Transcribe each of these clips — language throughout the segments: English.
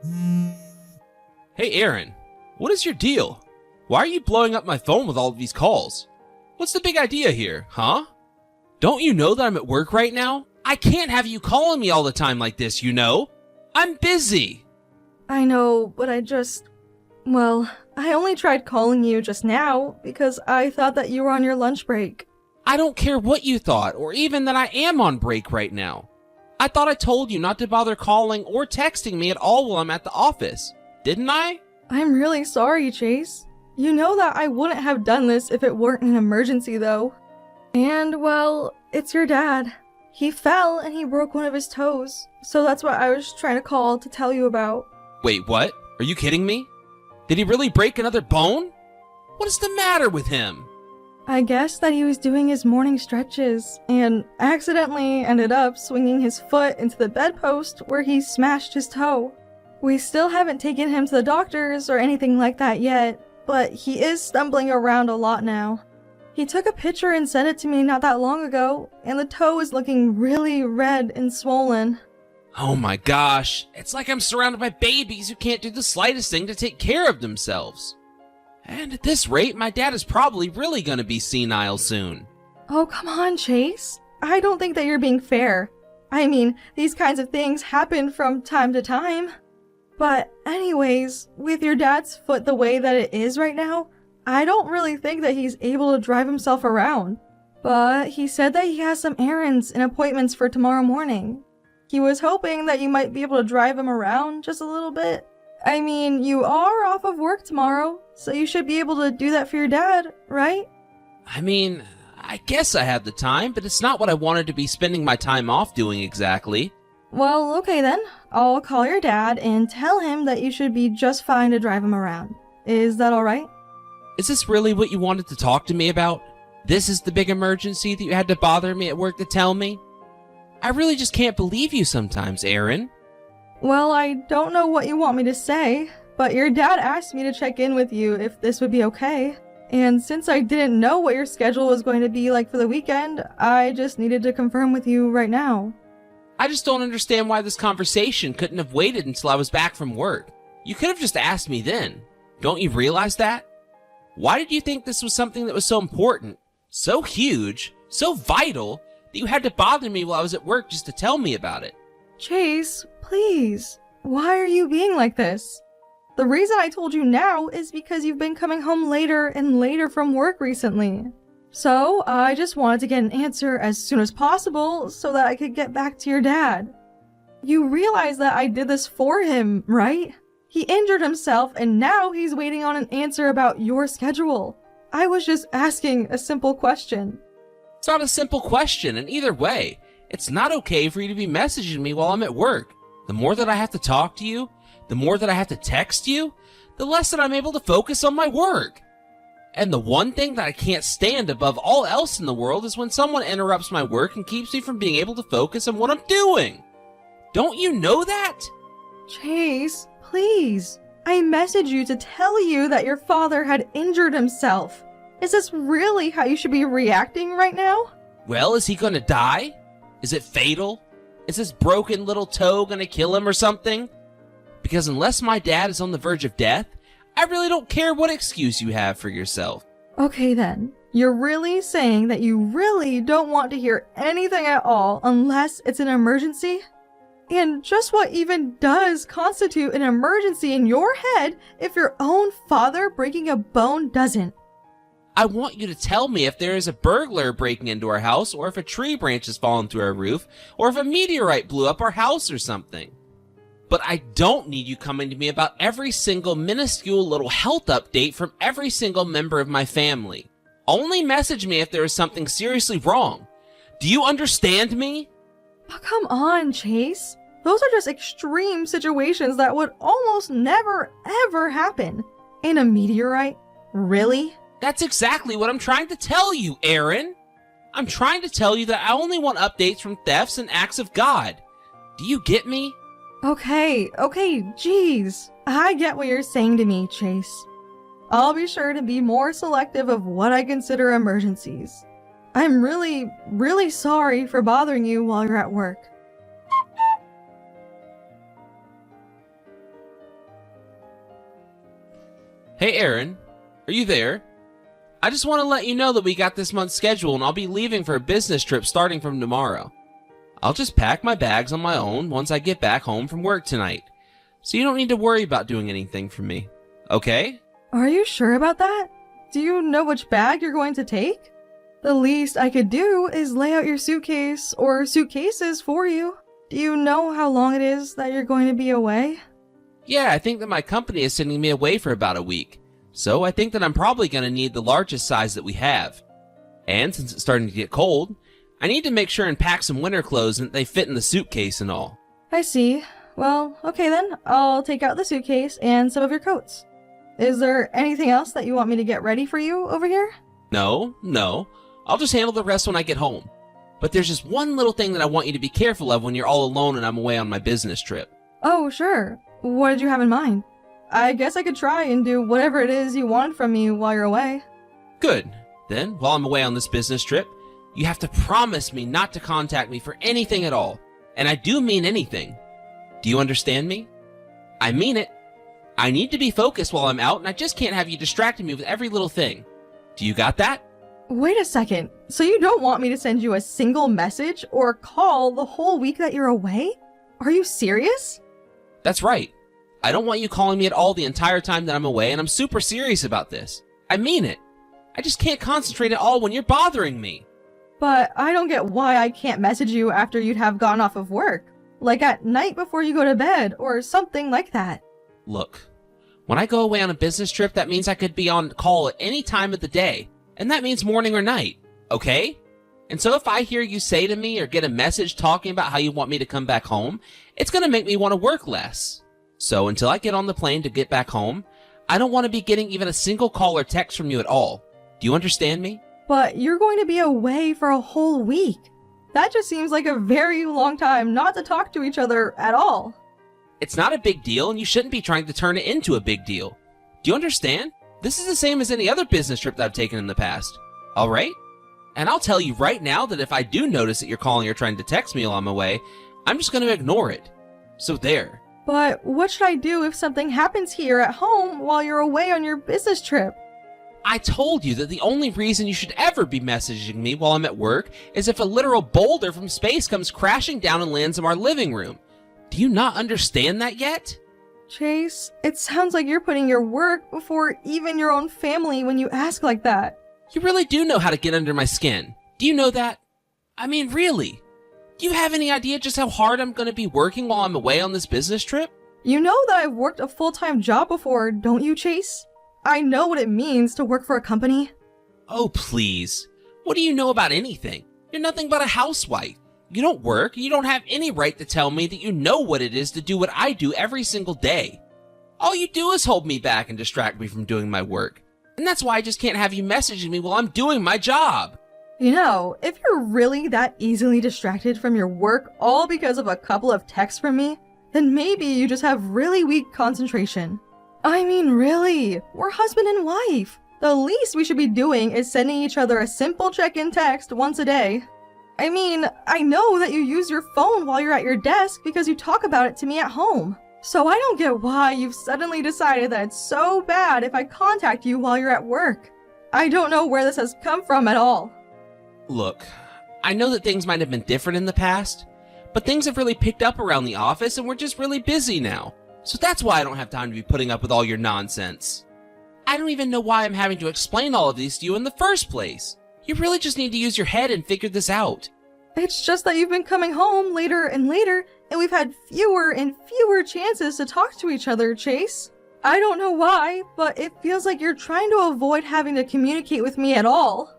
Hey Aaron, what is your deal? Why are you blowing up my phone with all of these calls? What's the big idea here, huh? Don't you know that I'm at work right now? I can't have you calling me all the time like this, you know? I'm busy. I know, but I only tried calling you just now because I thought that you were on your lunch break. I don't care what you thought, or even that I am on break right now. I thought I told you not to bother calling or texting me at all while I'm at the office. Didn't I? I'm really sorry, Chase. You know that I wouldn't have done this if it weren't an emergency, though. And, well, it's your dad. He fell and he broke one of his toes, so that's what I was trying to call to tell you about. Wait, what? Are you kidding me? Did he really break another bone? What is the matter with him? I guess that he was doing his morning stretches and accidentally ended up swinging his foot into the bedpost where he smashed his toe. We still haven't taken him to the doctors or anything like that yet, but he is stumbling around a lot now. He took a picture and sent it to me not that long ago, and the toe is looking really red and swollen. Oh my gosh, it's like I'm surrounded by babies who can't do the slightest thing to take care of themselves. And at this rate, my dad is probably really gonna be senile soon. Oh, come on, Chase. I don't think that you're being fair. I mean, these kinds of things happen from time to time. But anyways, with your dad's foot the way that it is right now, I don't really think that he's able to drive himself around. But he said that he has some errands and appointments for tomorrow morning. He was hoping that you might be able to drive him around just a little bit. I mean, you are off of work tomorrow, so you should be able to do that for your dad, right? I mean, I guess I have the time, but it's not what I wanted to be spending my time off doing exactly. Well, okay then. I'll call your dad and tell him that you should be just fine to drive him around. Is that alright? Is this really what you wanted to talk to me about? This is the big emergency that you had to bother me at work to tell me? I really just can't believe you sometimes, Aaron. Well, I don't know what you want me to say, but your dad asked me to check in with you if this would be okay. And since I didn't know what your schedule was going to be like for the weekend, I just needed to confirm with you right now. I just don't understand why this conversation couldn't have waited until I was back from work. You could have just asked me then. Don't you realize that? Why did you think this was something that was so important, so huge, so vital, that you had to bother me while I was at work just to tell me about it? Chase, please. Why are you being like this? The reason I told you now is because you've been coming home later and later from work recently. So, I just wanted to get an answer as soon as possible so that I could get back to your dad. You realize that I did this for him, right? He injured himself and now he's waiting on an answer about your schedule. I was just asking a simple question. It's not a simple question, and either way, it's not okay for you to be messaging me while I'm at work. The more that I have to talk to you, the more that I have to text you, the less that I'm able to focus on my work. And the one thing that I can't stand above all else in the world is when someone interrupts my work and keeps me from being able to focus on what I'm doing. Don't you know that? Chase, please. I messaged you to tell you that your father had injured himself. Is this really how you should be reacting right now? Well, is he gonna die? Is it fatal? Is this broken little toe gonna kill him or something? Because unless my dad is on the verge of death, I really don't care what excuse you have for yourself. Okay then. You're really saying that you really don't want to hear anything at all unless it's an emergency? And just what even does constitute an emergency in your head if your own father breaking a bone doesn't? I want you to tell me if there is a burglar breaking into our house, or if a tree branch has fallen through our roof, or if a meteorite blew up our house or something. But I don't need you coming to me about every single minuscule little health update from every single member of my family. Only message me if there is something seriously wrong. Do you understand me? Oh, come on, Chase. Those are just extreme situations that would almost never, ever happen. And a meteorite? Really? That's exactly what I'm trying to tell you, Aaron. I'm trying to tell you that I only want updates from thefts and acts of God. Do you get me? Okay, geez. I get what you're saying to me, Chase. I'll be sure to be more selective of what I consider emergencies. I'm really, really sorry for bothering you while you're at work. Hey Aaron, are you there? I just want to let you know that we got this month's schedule and I'll be leaving for a business trip starting from tomorrow. I'll just pack my bags on my own once I get back home from work tonight. So you don't need to worry about doing anything for me. Okay? Are you sure about that? Do you know which bag you're going to take? The least I could do is lay out your suitcase or suitcases for you. Do you know how long it is that you're going to be away? Yeah, I think that my company is sending me away for about a week. So I think that I'm probably going to need the largest size that we have. And since it's starting to get cold, I need to make sure and pack some winter clothes and that they fit in the suitcase and all. I see. Well, okay then. I'll take out the suitcase and some of your coats. Is there anything else that you want me to get ready for you over here? No. I'll just handle the rest when I get home. But there's just one little thing that I want you to be careful of when you're all alone and I'm away on my business trip. Oh, sure. What did you have in mind? I guess I could try and do whatever it is you wanted from me while you're away. Good. Then, while I'm away on this business trip, you have to promise me not to contact me for anything at all. And I do mean anything. Do you understand me? I mean it. I need to be focused while I'm out and I just can't have you distracting me with every little thing. Do you got that? Wait a second. So you don't want me to send you a single message or call the whole week that you're away? Are you serious? That's right. I don't want you calling me at all the entire time that I'm away, and I'm super serious about this. I mean it. I just can't concentrate at all when you're bothering me. But I don't get why I can't message you after you'd have gone off of work. Like at night before you go to bed, or something like that. Look, when I go away on a business trip, that means I could be on call at any time of the day. And that means morning or night, okay? And so if I hear you say to me or get a message talking about how you want me to come back home, it's going to make me want to work less. So until I get on the plane to get back home, I don't want to be getting even a single call or text from you at all. Do you understand me? But you're going to be away for a whole week. That just seems like a very long time not to talk to each other at all. It's not a big deal, and you shouldn't be trying to turn it into a big deal. Do you understand? This is the same as any other business trip that I've taken in the past. All right? And I'll tell you right now that if I do notice that you're calling or trying to text me while I'm away, I'm just going to ignore it. So there. But what should I do if something happens here at home while you're away on your business trip? I told you that the only reason you should ever be messaging me while I'm at work is if a literal boulder from space comes crashing down and lands in our living room. Do you not understand that yet? Chase, it sounds like you're putting your work before even your own family when you ask like that. You really do know how to get under my skin. Do you know that? I mean, really? Do you have any idea just how hard I'm going to be working while I'm away on this business trip? You know that I've worked a full-time job before, don't you, Chase? I know what it means to work for a company. Oh, please. What do you know about anything? You're nothing but a housewife. You don't work, and you don't have any right to tell me that you know what it is to do what I do every single day. All you do is hold me back and distract me from doing my work. And that's why I just can't have you messaging me while I'm doing my job. You know, if you're really that easily distracted from your work all because of a couple of texts from me, then maybe you just have really weak concentration. I mean, really, we're husband and wife. The least we should be doing is sending each other a simple check-in text once a day. I mean, I know that you use your phone while you're at your desk because you talk about it to me at home. So I don't get why you've suddenly decided that it's so bad if I contact you while you're at work. I don't know where this has come from at all. Look, I know that things might have been different in the past, but things have really picked up around the office and we're just really busy now. So that's why I don't have time to be putting up with all your nonsense. I don't even know why I'm having to explain all of these to you in the first place. You really just need to use your head and figure this out. It's just that you've been coming home later and later, and we've had fewer and fewer chances to talk to each other, Chase. I don't know why, but it feels like you're trying to avoid having to communicate with me at all.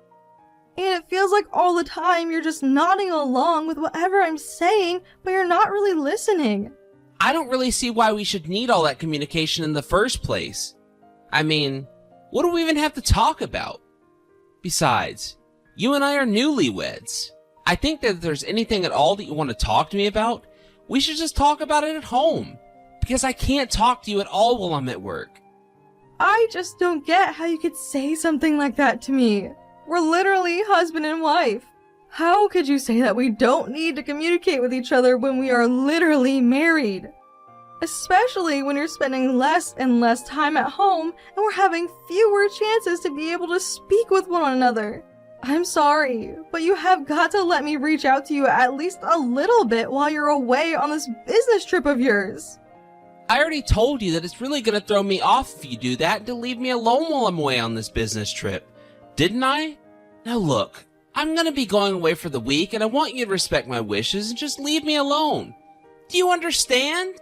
And it feels like all the time you're just nodding along with whatever I'm saying, but you're not really listening. I don't really see why we should need all that communication in the first place. I mean, what do we even have to talk about? Besides, you and I are newlyweds. I think that if there's anything at all that you want to talk to me about, we should just talk about it at home. Because I can't talk to you at all while I'm at work. I just don't get how you could say something like that to me. We're literally husband and wife. How could you say that we don't need to communicate with each other when we are literally married? Especially when you're spending less and less time at home and we're having fewer chances to be able to speak with one another. I'm sorry, but you have got to let me reach out to you at least a little bit while you're away on this business trip of yours. I already told you that it's really gonna throw me off if you do that and to leave me alone while I'm away on this business trip. Didn't I? Now look, I'm gonna be going away for the week and I want you to respect my wishes and just leave me alone. Do you understand?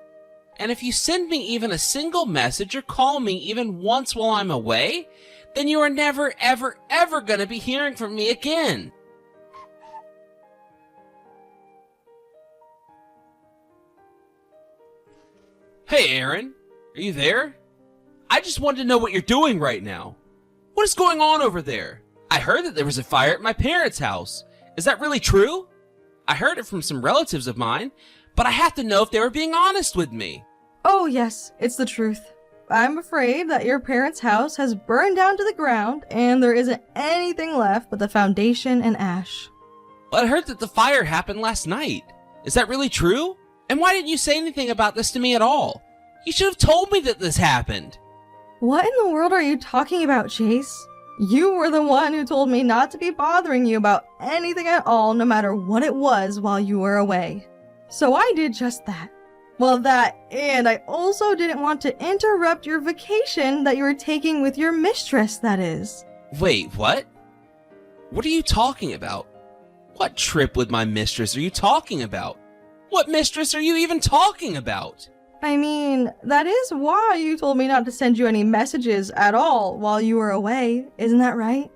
And if you send me even a single message or call me even once while I'm away, then you are never, ever, ever gonna be hearing from me again. Hey, Aaron. Are you there? I just wanted to know what you're doing right now. What is going on over there? I heard that there was a fire at my parents' house. Is that really true? I heard it from some relatives of mine, but I have to know if they were being honest with me. Oh yes, it's the truth. I'm afraid that your parents' house has burned down to the ground and there isn't anything left but the foundation and ash. But I heard that the fire happened last night. Is that really true? And why didn't you say anything about this to me at all? You should have told me that this happened. What in the world are you talking about, Chase? You were the one who told me not to be bothering you about anything at all, no matter what it was, while you were away. So I did just that. Well, that, and I also didn't want to interrupt your vacation that you were taking with your mistress, that is. Wait, what? What are you talking about? What trip with my mistress are you talking about? What mistress are you even talking about? I mean, that is why you told me not to send you any messages at all while you were away, isn't that right?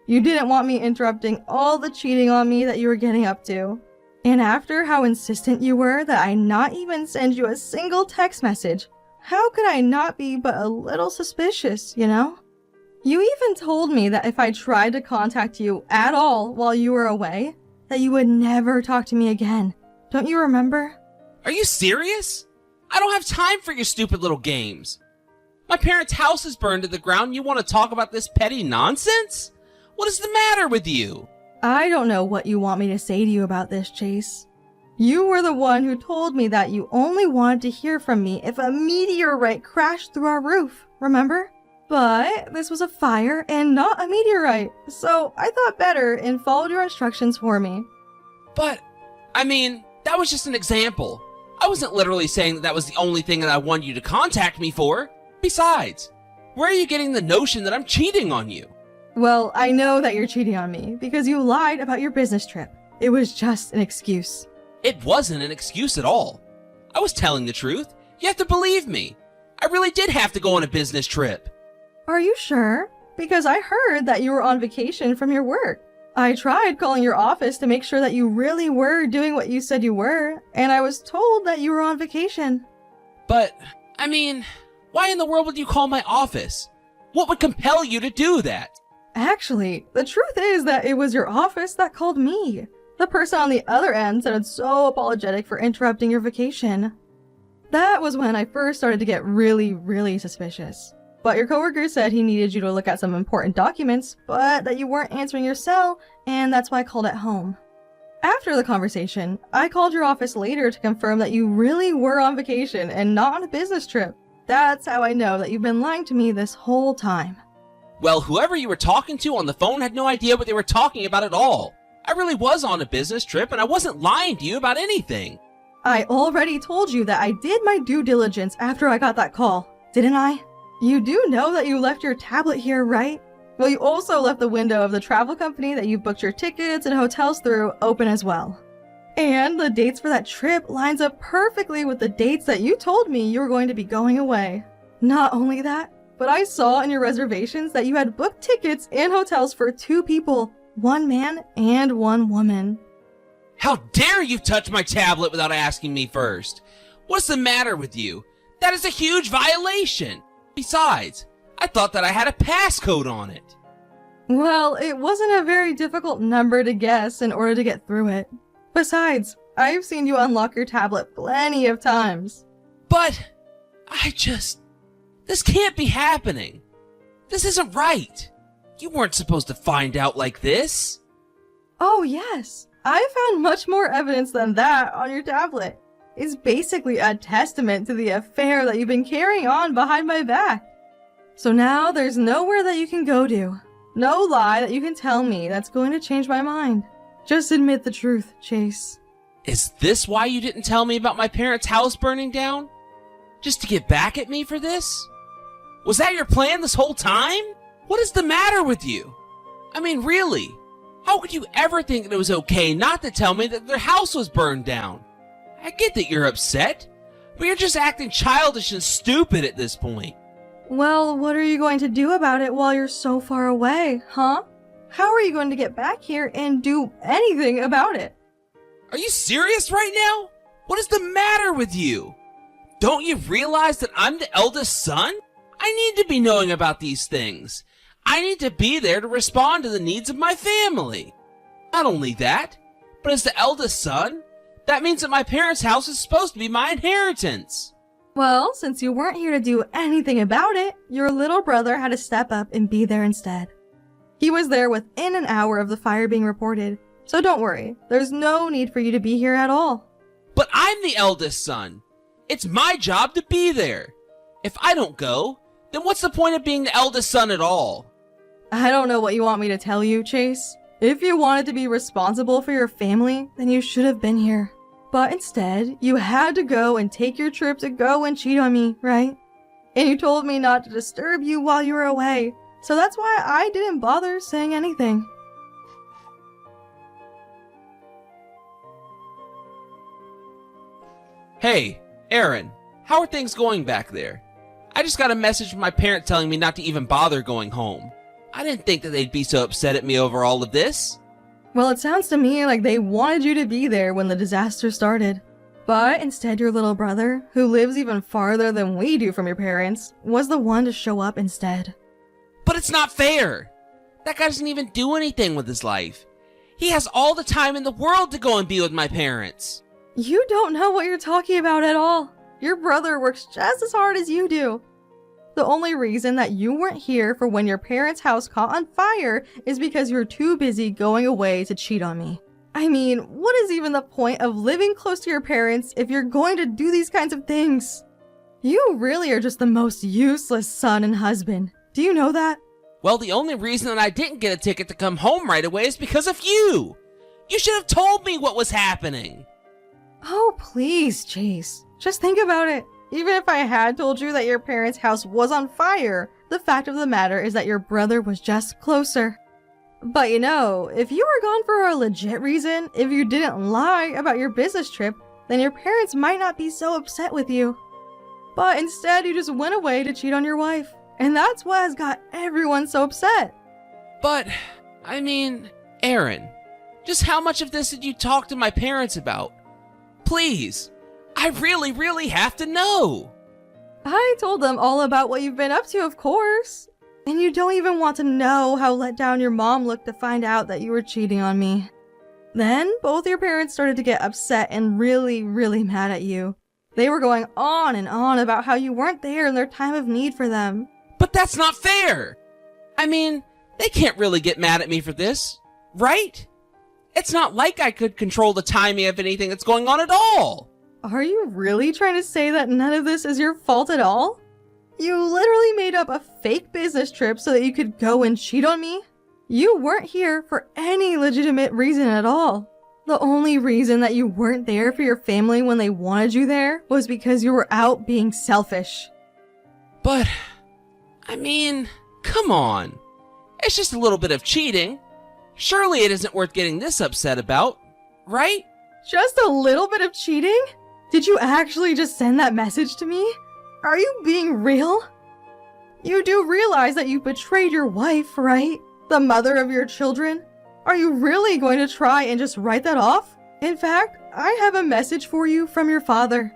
You didn't want me interrupting all the cheating on me that you were getting up to. And after how insistent you were that I not even send you a single text message, how could I not be but a little suspicious, you know? You even told me that if I tried to contact you at all while you were away, that you would never talk to me again. Don't you remember? Are you serious? I don't have time for your stupid little games. My parents' house is burned to the ground and you want to talk about this petty nonsense? What is the matter with you? I don't know what you want me to say to you about this, Chase. You were the one who told me that you only wanted to hear from me if a meteorite crashed through our roof, remember? But this was a fire and not a meteorite, so I thought better and followed your instructions for me. But, I mean, that was just an example. I wasn't literally saying that was the only thing that I wanted you to contact me for. Besides, where are you getting the notion that I'm cheating on you? Well, I know that you're cheating on me because you lied about your business trip. It was just an excuse. It wasn't an excuse at all. I was telling the truth. You have to believe me. I really did have to go on a business trip. Are you sure? Because I heard that you were on vacation from your work. I tried calling your office to make sure that you really were doing what you said you were, and I was told that you were on vacation. But, I mean, why in the world would you call my office? What would compel you to do that? Actually, the truth is that it was your office that called me. The person on the other end sounded so apologetic for interrupting your vacation. That was when I first started to get really suspicious. But your coworker said he needed you to look at some important documents, but that you weren't answering your cell, and that's why I called at home. After the conversation, I called your office later to confirm that you really were on vacation and not on a business trip. That's how I know that you've been lying to me this whole time. Well, whoever you were talking to on the phone had no idea what they were talking about at all. I really was on a business trip and I wasn't lying to you about anything. I already told you that I did my due diligence after I got that call, didn't I? You do know that you left your tablet here, right? Well, you also left the window of the travel company that you booked your tickets and hotels through open as well. And the dates for that trip lines up perfectly with the dates that you told me you were going to be going away. Not only that, but I saw in your reservations that you had booked tickets and hotels for 2 people, 1 man and 1 woman. How dare you touch my tablet without asking me first? What's the matter with you? That is a huge violation. Besides, I thought that I had a passcode on it. Well, it wasn't a very difficult number to guess in order to get through it. Besides, I've seen you unlock your tablet plenty of times. But, this can't be happening. This isn't right. You weren't supposed to find out like this. Oh yes, I found much more evidence than that on your tablet. is basically a testament to the affair that you've been carrying on behind my back. So now there's nowhere that you can go to. No lie that you can tell me that's going to change my mind. Just admit the truth, Chase. Is this why you didn't tell me about my parents' house burning down? Just to get back at me for this? Was that your plan this whole time? What is the matter with you? I mean, really? How could you ever think that it was okay not to tell me that their house was burned down? I get that you're upset, but you're just acting childish and stupid at this point. Well, what are you going to do about it while you're so far away, huh? How are you going to get back here and do anything about it? Are you serious right now? What is the matter with you? Don't you realize that I'm the eldest son? I need to be knowing about these things. I need to be there to respond to the needs of my family. Not only that, but as the eldest son, that means that my parents' house is supposed to be my inheritance. Well, since you weren't here to do anything about it, your little brother had to step up and be there instead. He was there within an hour of the fire being reported, so don't worry, there's no need for you to be here at all. But I'm the eldest son. It's my job to be there. If I don't go, then what's the point of being the eldest son at all? I don't know what you want me to tell you, Chase. If you wanted to be responsible for your family, then you should have been here. But instead, you had to go and take your trip to go and cheat on me, right? And you told me not to disturb you while you were away, so that's why I didn't bother saying anything. Hey, Aaron, how are things going back there? I just got a message from my parents telling me not to even bother going home. I didn't think that they'd be so upset at me over all of this. Well, it sounds to me like they wanted you to be there when the disaster started. But instead your little brother, who lives even farther than we do from your parents, was the one to show up instead. But it's not fair. That guy doesn't even do anything with his life. He has all the time in the world to go and be with my parents. You don't know what you're talking about at all. Your brother works just as hard as you do. The only reason that you weren't here for when your parents' house caught on fire is because you were too busy going away to cheat on me. I mean, what is even the point of living close to your parents if you're going to do these kinds of things? You really are just the most useless son and husband. Do you know that? Well, the only reason that I didn't get a ticket to come home right away is because of you. You should have told me what was happening. Oh, please, Chase. Just think about it. Even if I had told you that your parents' house was on fire, the fact of the matter is that your brother was just closer. But you know, if you were gone for a legit reason, if you didn't lie about your business trip, then your parents might not be so upset with you. But instead, you just went away to cheat on your wife. And that's what has got everyone so upset. But, I mean, Aaron, just how much of this did you talk to my parents about? Please, I really have to know. I told them all about what you've been up to, of course. And you don't even want to know how let down your mom looked to find out that you were cheating on me. Then, both your parents started to get upset and really mad at you. They were going on and on about how you weren't there in their time of need for them. But that's not fair. I mean, they can't really get mad at me for this, right? It's not like I could control the timing of anything that's going on at all. Are you really trying to say that none of this is your fault at all? You literally made up a fake business trip so that you could go and cheat on me? You weren't here for any legitimate reason at all. The only reason that you weren't there for your family when they wanted you there was because you were out being selfish. But, I mean, come on. It's just a little bit of cheating. Surely it isn't worth getting this upset about, right? Just a little bit of cheating? Did you actually just send that message to me? Are you being real? You do realize that you betrayed your wife, right? The mother of your children? Are you really going to try and just write that off? In fact, I have a message for you from your father.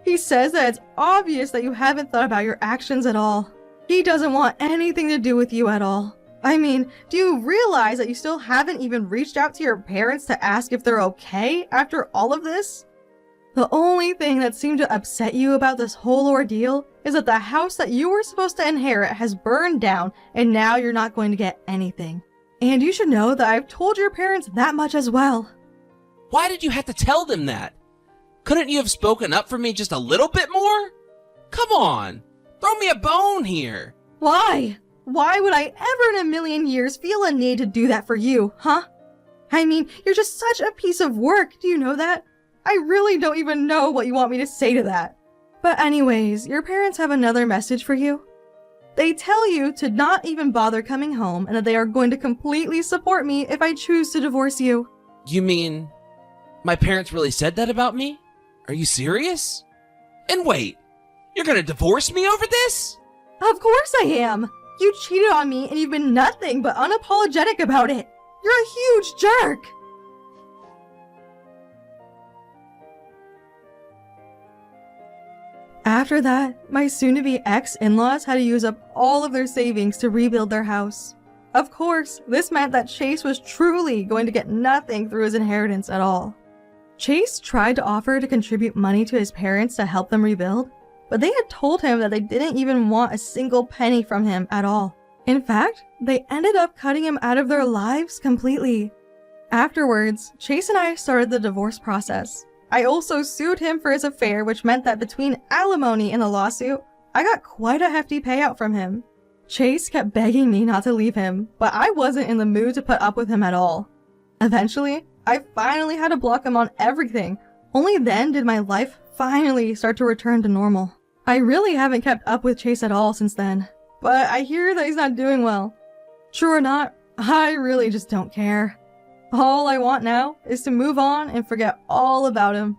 He says that it's obvious that you haven't thought about your actions at all. He doesn't want anything to do with you at all. I mean, do you realize that you still haven't even reached out to your parents to ask if they're okay after all of this? The only thing that seemed to upset you about this whole ordeal is that the house that you were supposed to inherit has burned down and now you're not going to get anything. And you should know that I've told your parents that much as well. Why did you have to tell them that? Couldn't you have spoken up for me just a little bit more? Come on, throw me a bone here. Why? Why would I ever in a million years feel a need to do that for you, huh? I mean, you're just such a piece of work, do you know that? I really don't even know what you want me to say to that. But anyways, your parents have another message for you. They tell you to not even bother coming home and that they are going to completely support me if I choose to divorce you. You mean, my parents really said that about me? Are you serious? And wait, you're gonna divorce me over this? Of course I am! You cheated on me and you've been nothing but unapologetic about it. You're a huge jerk! After that, my soon-to-be ex-in-laws had to use up all of their savings to rebuild their house. Of course, this meant that Chase was truly going to get nothing through his inheritance at all. Chase tried to offer to contribute money to his parents to help them rebuild, but they had told him that they didn't even want a single penny from him at all. In fact, they ended up cutting him out of their lives completely. Afterwards, Chase and I started the divorce process. I also sued him for his affair, which meant that between alimony and the lawsuit, I got quite a hefty payout from him. Chase kept begging me not to leave him, but I wasn't in the mood to put up with him at all. Eventually, I finally had to block him on everything. Only then did my life finally start to return to normal. I really haven't kept up with Chase at all since then, but I hear that he's not doing well. True or not, I really just don't care. All I want now is to move on and forget all about him.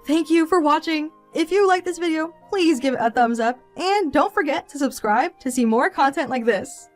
Thank you for watching. If you liked this video, please give it a thumbs up and don't forget to subscribe to see more content like this.